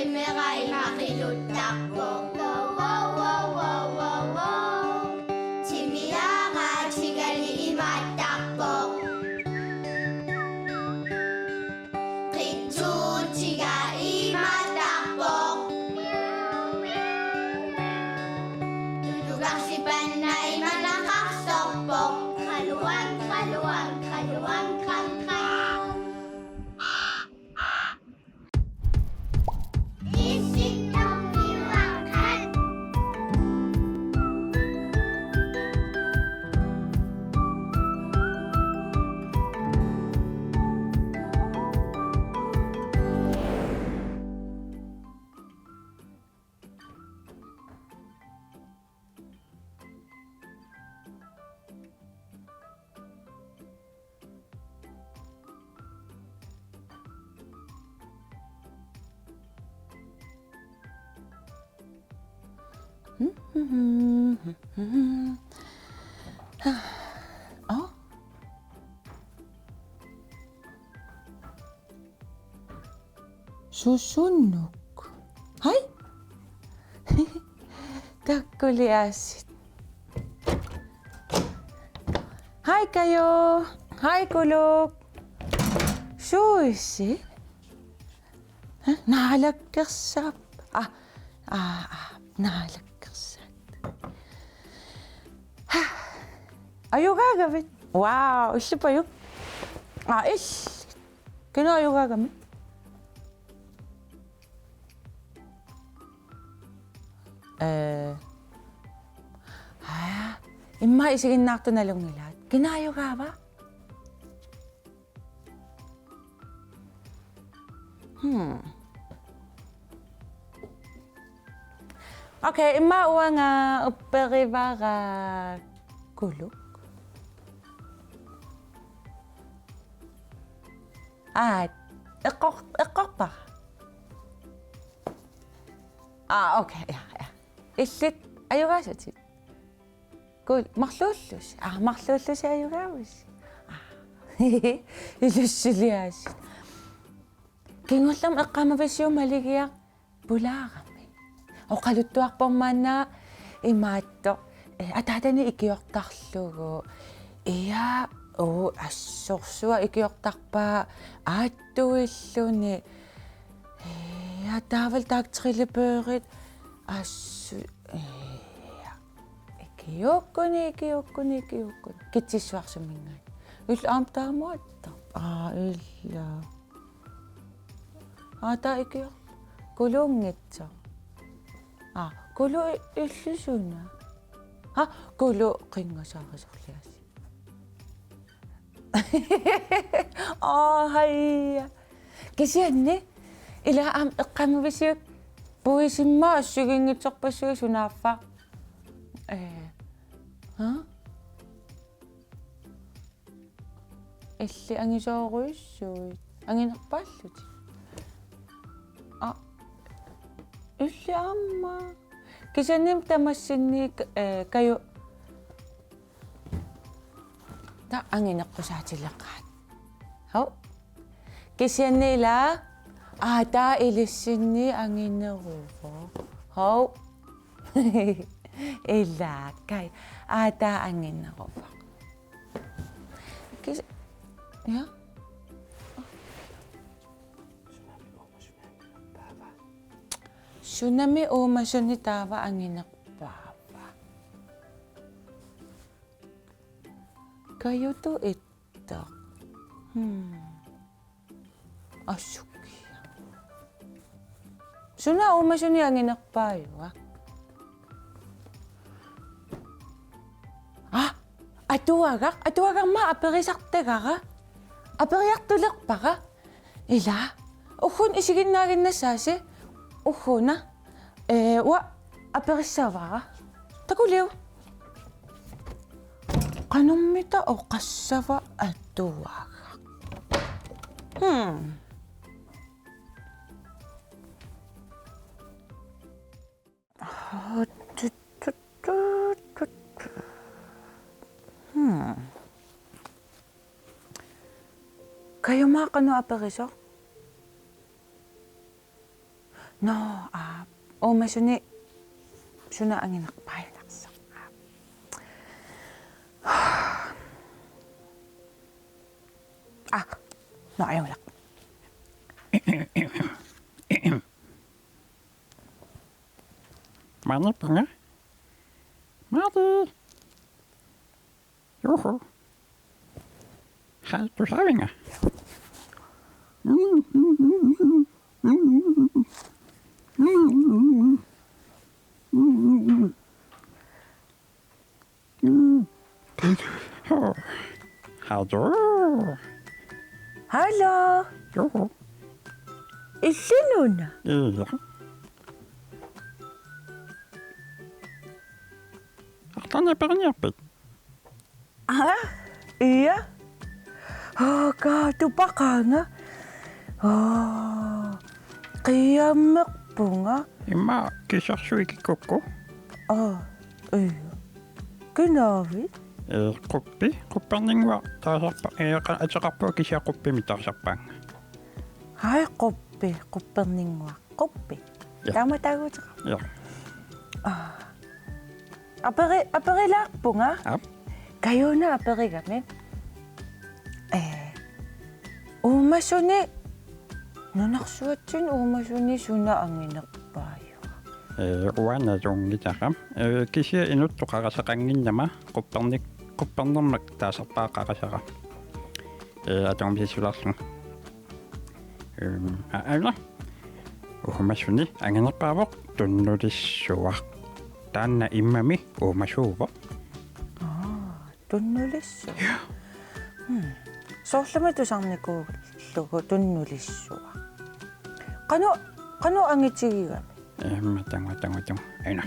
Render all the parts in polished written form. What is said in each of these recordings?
Meray makilutakbo. Wow, wow, wow, wow, wow, wow. Chimiyaga, chigali imatakbo. Kitsu, chiga imatakbo. Dudugak si Panay malakaksokbo. Kaluwag, kaluwag, kaluwag, kang, kang. Isip ng iwakan. Oh? Susunog. Hay? Kakuliasit. Hi kayo. Hi kulog. Susi. Nalagkasap. Nalagkasap. Ayaw gagamit. Wow, isa pa yun. Kano ayaw gagamit? Ima, isigin nakto na lang nilat. Kinayo ka ba? Okay, ima uwa nga uperiba ka kulog. Ekok pa. Okay. Isit, ayaw ka siya. Maklulus. Maklulus ayaw ka ba siya. Ilusulias. Kingulam akamabasyo maligiyak bula kami. O kalutuak pa man na imatok. At hata ni ikiyok taklo. Iya, asoksuwa ikiyok takpa. Ato ilo ni. Iya, daval taktriliberit. Ikiyokon. Kitsiswak sa mingay. Ilo amta mo ito. Ilo. Ata ikiyok. Kulong ito. Kulo ilo na. Kulo kinga sa kasaklias. Hay. Kasi yan ila kami bisik buwisin ma siging itok pa siya sunafa. Ili ang iso ko ang inakpalo. Ili ama. Kasi nim tamasin kayo. Ang inak ko sa silakat. Kasi nila, ilisin ni ang inarubo. Ilakay. Ang inarubo. Kasi, Tsunami o masunitawa ang inakpapa. Kayo to ito. Asuki. Suna o masuni ang inakpayo, Atuwagak ma, aperisak tega ka? Aperiak tulak pa ka? Ila? Ukon isigin na rin na sasi? Ukon na? Aperisawa ka? Taguliw. Kanong mita o kasawa atuwagak? Kayo mga kano aperisak? no umasuni suna anginaqpailaqsa no ayulaq Mani punga? Madi. Joho. Hej, du savinga. Hallå. hallo Joho. illinuna Ja. Artana perniapit. iya kaatupaqaanga qiyammeqpunga Imma kisarsuikikukku. iya kinaavit Quppi. Qupparningua taasarpa. Ataqarpua kisiaquppi mitarsarpaanga. hai qupperninngua quppi Ja. taamataguuteqa Ja. aperilaarpunga Ap. kayuna aperigami uumasuni nunarsuatsun uumasuni suna anginerpaayu Uana jongitaqam. Kisia inuttuqarasaqanginnama qupparnermak taasarpaaqaqasaqa. Atongmisiularlu. Aila. Uumasuni anginerpaavoq tunnulissuaq. Taanna immami uumasuuvoq. tunnulissu soorlamatusarnikuullugu tunnulissua qanu angitigigami Tangwa. Aina.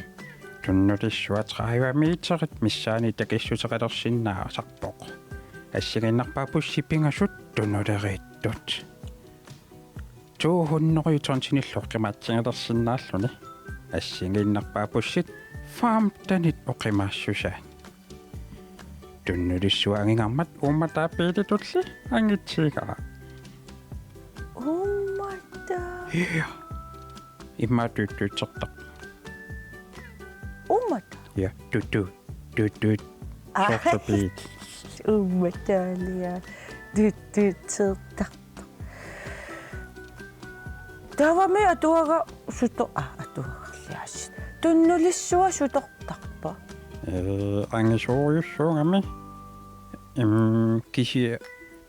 Tunnulissuat qaivamiitseqit missaani takissuteqalersinnaasarpoq. Assiginnarpaapussipingasut tunnuleriittut. Tuuhunnoquyutornsinilluq qimaatsingalersinnaalluni. Assiginnarpaapussit faamtanit oqimaassusaan. Tunnulissua angingarmat uummataapiilitulli angitsigaa. ummata Ja. Imma tuttuutsertaq. ummata Ja, tuttuut. Sortupiit. ummataalia tuttuutsertaq taavami atuaga atuagarliassit tunnulissua sutortarpa Angisuuriussuungami. Kisi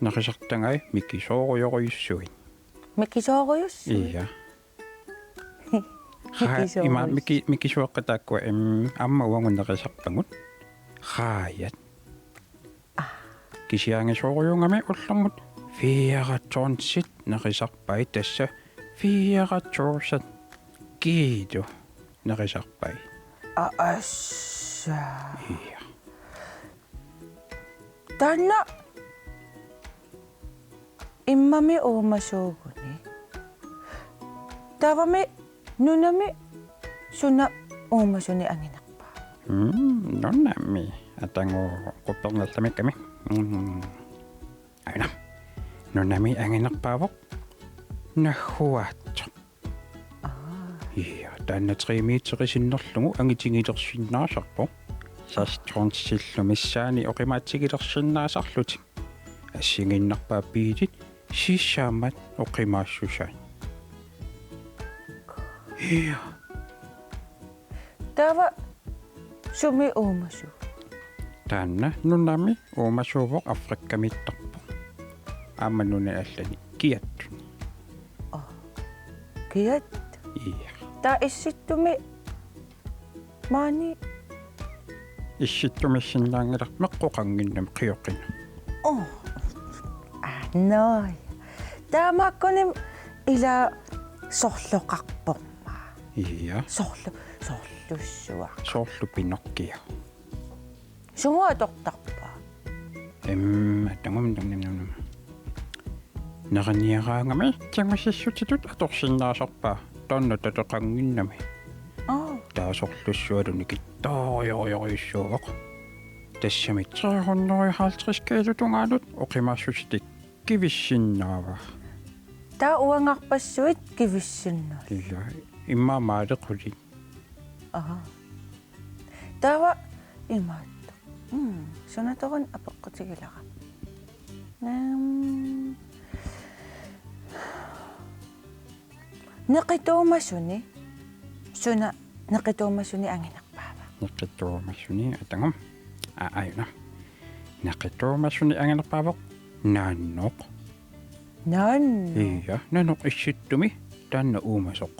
naqisartangai mikisooruyoruyussuin. mikisooruйussu Iya. Ima mikisuaqqataakku amma uangunneqisarpangut. Haayat. Kisiangisuuriungami ullermut fiaratsoornsit naqisarpai tassa fiaratsoorsan kiitu naqisarpai. assa Iya. tanna immami uumasuuguni taavami nunami suna uumasuni anginarpa Nonnami atangu quppernerlamikkami. Aina. Nonnami anginerpaavoq nahhuaatso. Iya, taanna 3 meterisinnерlungu angitingilersinnaasarpo. Sastronsillu missaani oqimaatsigilерsinnaasarlutik. Assinginnarpaappiitit sissaammat oqimaassusaan. Iya. taava sumi uumasu Taanna nunami uumasuuvoq Afrikkamittarpo. Aamma nuna allani kiattun. kiat Iya. taa issittumi maani Issittumissinnaangilar meqqoqanginnam qioqqina. noi taamaakkunim ila sorloqarporma Iya. sorlussua Soorlupinokkia. sungua tortarpa Tangum. Naraniaraangami tangussissutitut atorsinnaasarpaa. Taanna tateqanginnami. Taasorlussualuni kittoriorioruyussuuvoq. Tassami 350 kilotungaanut oqimaassusitik kivissinnaava. taa uangarpassuit kivissunna Iya. иммаамаалеқулит таава имаатта сунаторун апеққутигилара неқитуумасуни суна неқитуумасуни ангинерпаава неқитуумасуни атангам аюна неқитуумасуни ангинерпаавоқ наанноқ ия наноқ исситтуми таанна уумасоқ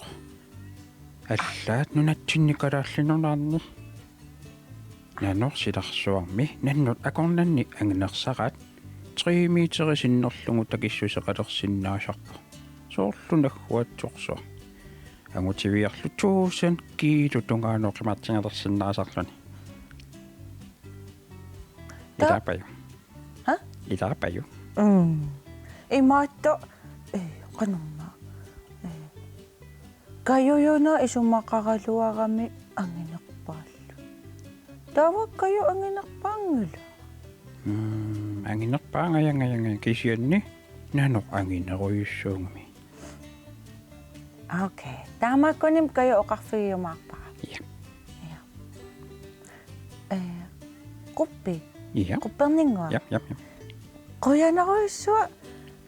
аллаат нунатсинникалааллинунаарни наноқ силарсуарми наннут акорнанни ангинерсараат 3 метерисиннерлугу такиссусеқалерсиннаасарпу соорлунаггуатсорсуа ангутивиарлу 1000 кило тунгаанооқимаатсингалерсиннаасарлуни илаапаю илаапаю имаатто канумма каююна исуммақаралуарами ангинерпааллу таава каю ангинерпаангула ангинерпаангаянгаянга кисианни наноқ ангинеруйуссуунгами окей таамаккуним каю оқарфигиумаарпара қуппи қуппернингуа қоянаруйссуа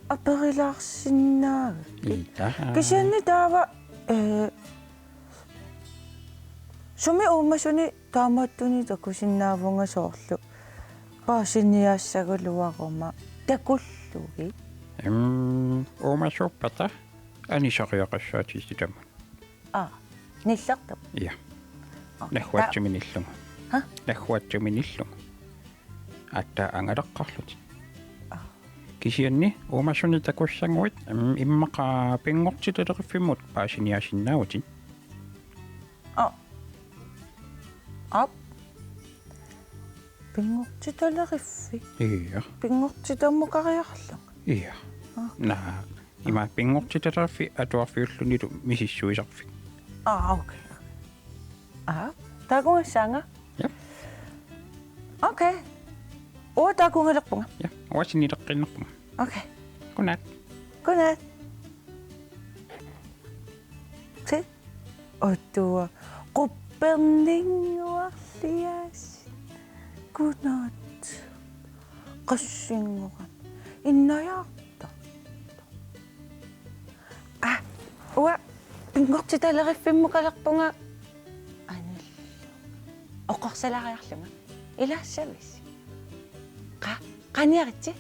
аперилаарсиннаага кисианни таава суми уумасуни таамааттуни такусиннаавунга соорлу паасиниаассагулуарума такуллуги уумасууппата анисариақассаатиситамут нилларту я нахуатсуминиллугу нахуатсуминиллугу атта ангалеққарлути кисианни уумасуни такуссангуит иммақа пингортилериффимут паасиниасиннаавутин пингортиталериффи ия пингортитаммукариарлу ия наа има пингортиталериффи атуарфиуллунилу мисиссуисарфик окей тагунгасаанга я окей тагунгалерпунга я уасинилеққиннерпунга окей гунат се оттуа qupperninguarlias kunat qassingorан иннаярта уа пингортиталериффиммукалерпунга анил оқорсалариарлунга илаассавис qaниаритси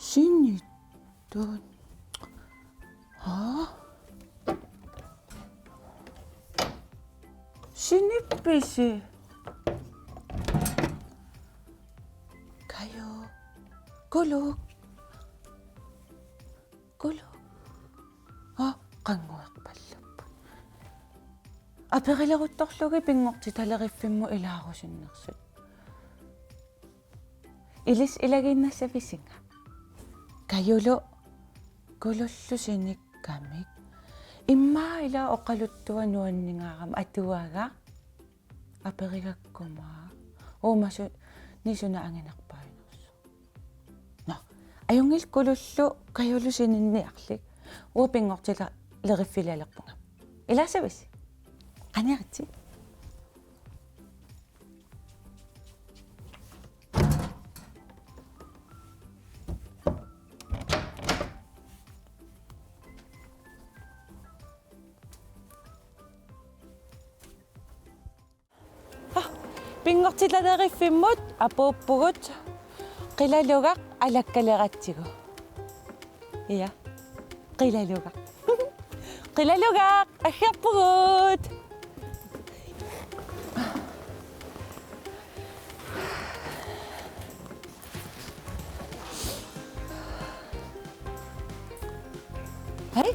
신이던 신입빛이 가요 꿀룩 qanguaqpallappu aperilaguttorlugi pingortitaleriffimmu ilaarusinnersut ilis ilaginnassavisinnga kayulu kulullusinikkamik immaa ila oqaluttuanuanningaaram atuaga aperigakkumaa uumasu nisuna anginerpaanersu no ayungil kulullu kayulusininniarlik uupingortila leriffilalerpunga ilaasavisi qaniaritsi пингортилалериффиммут апууппугут қилалугақ алаккалератсигу ия қилалугақ аггерпугут хай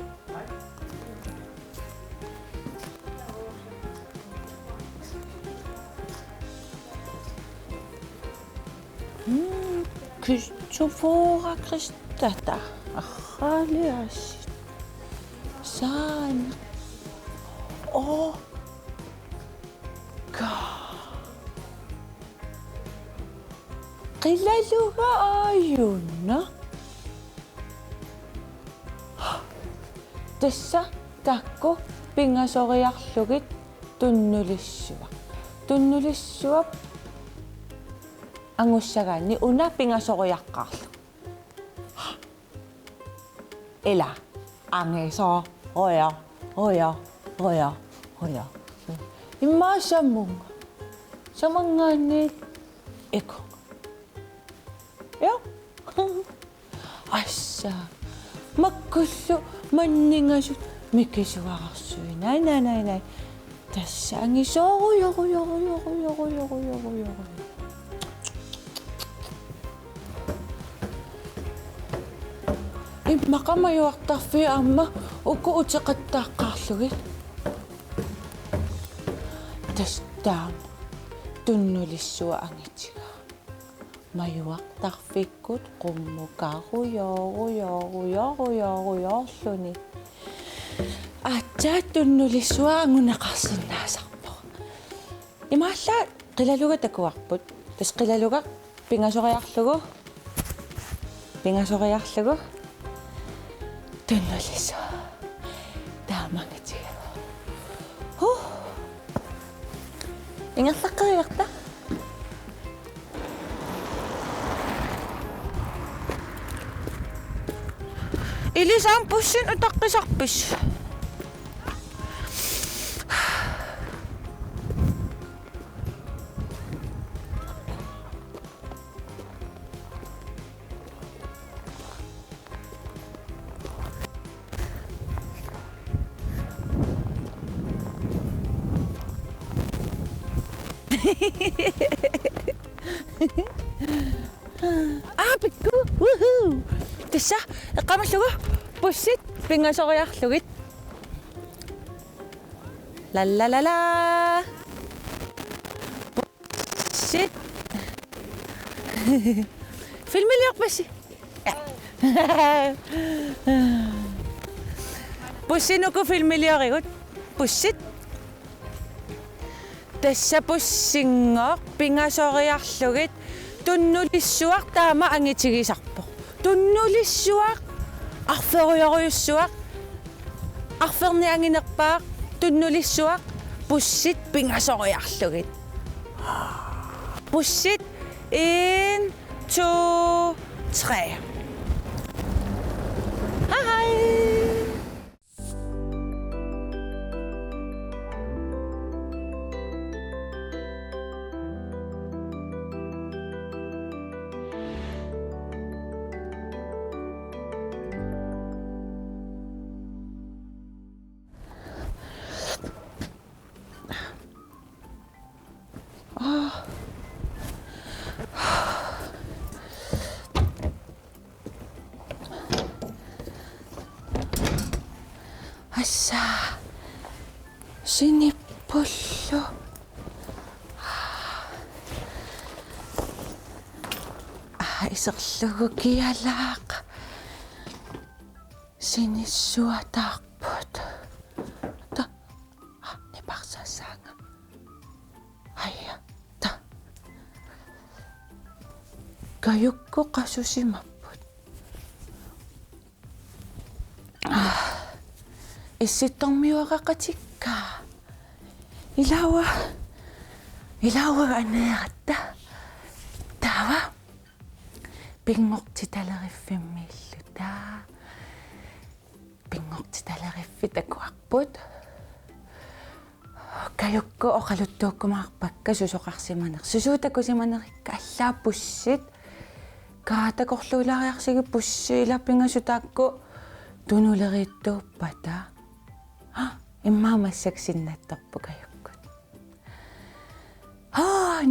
Christopher Tata ахали ас. Сан. О. Ка. Qilaluga ayunna. Tassa takku pingasoriarlugit tunnulissua. Tunnulissua angussagaanni una pingasoriaqqaarlu. Ela angeso oya imma sammunga samangaanni eko ja assa makkullu manningasut mikisuarsuin nei tässä angiso Imaqamajuartarfi amma uku uteqattaaqqaarlugit tastaam tunnulissua angitiga majuartarfikkut qummukaarujoorulluni atsaat tunnulissua anguneqarsinnaasarpo imaalla qilaluga takuarput tas qilaluga pingasoriarlugu tunnulissua taamangitiga ingerlaqqeriarta Ilisaan pussin utaqqisarpis pikku woohoo tassa eqqamallugu pussit pingasoriarlugit la pussit filmiliarpassi pussinuku filmiliarigut pussit tassa pussingoq pingasoriarlugit tunnulissuaq taama angitigisarpoq tunnulissuaq arferioruyussuaq arferni anginerpaaq tunnulissuaq pussit pingasoriarlugit pussit 1 2 3 Hej assa sinippullu iserlugu kialaaq sinissuataarput ta niparsasaanga ayya ta kayukku qasusimapput issittormiuaqaqatikka ilawa aneeratta taava pinngortitaleriffimmilluta pinngortitaleriffi kayukku oqaluttuukkumaarpakka susoqarsimaner susuutakusimanerikka allaappussit kaatakorluulariarsigi pussi ilapingasutaakku tunuleriittuuppata иммаамассаксиннаттарпу каюккут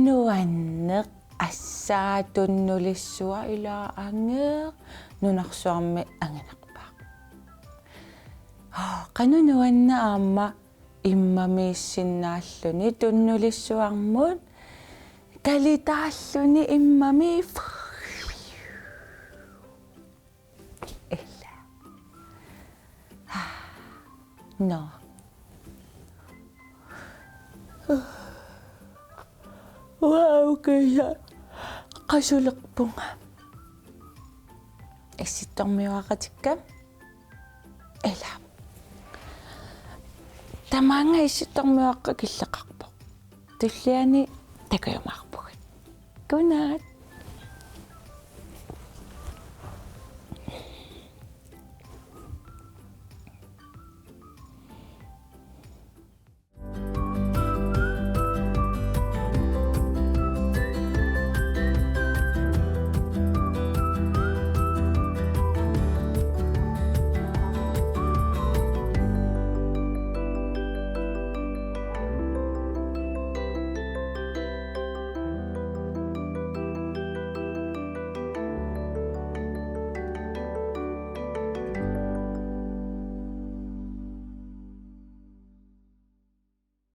нуаннеқ ассаатуннулиссуа илаа ангеэ нунарсуарми ангинерпаа кану нуанна аама иммамииссиннааллуни туннулиссуармут калитааллуни иммами No. Wow, kaya qasulaqpunga. Issittormiuaqatikkam. Ela. Tamanga issittormiuaqqa killeqarpoq. Tulliani takuyumarpugut. Good night.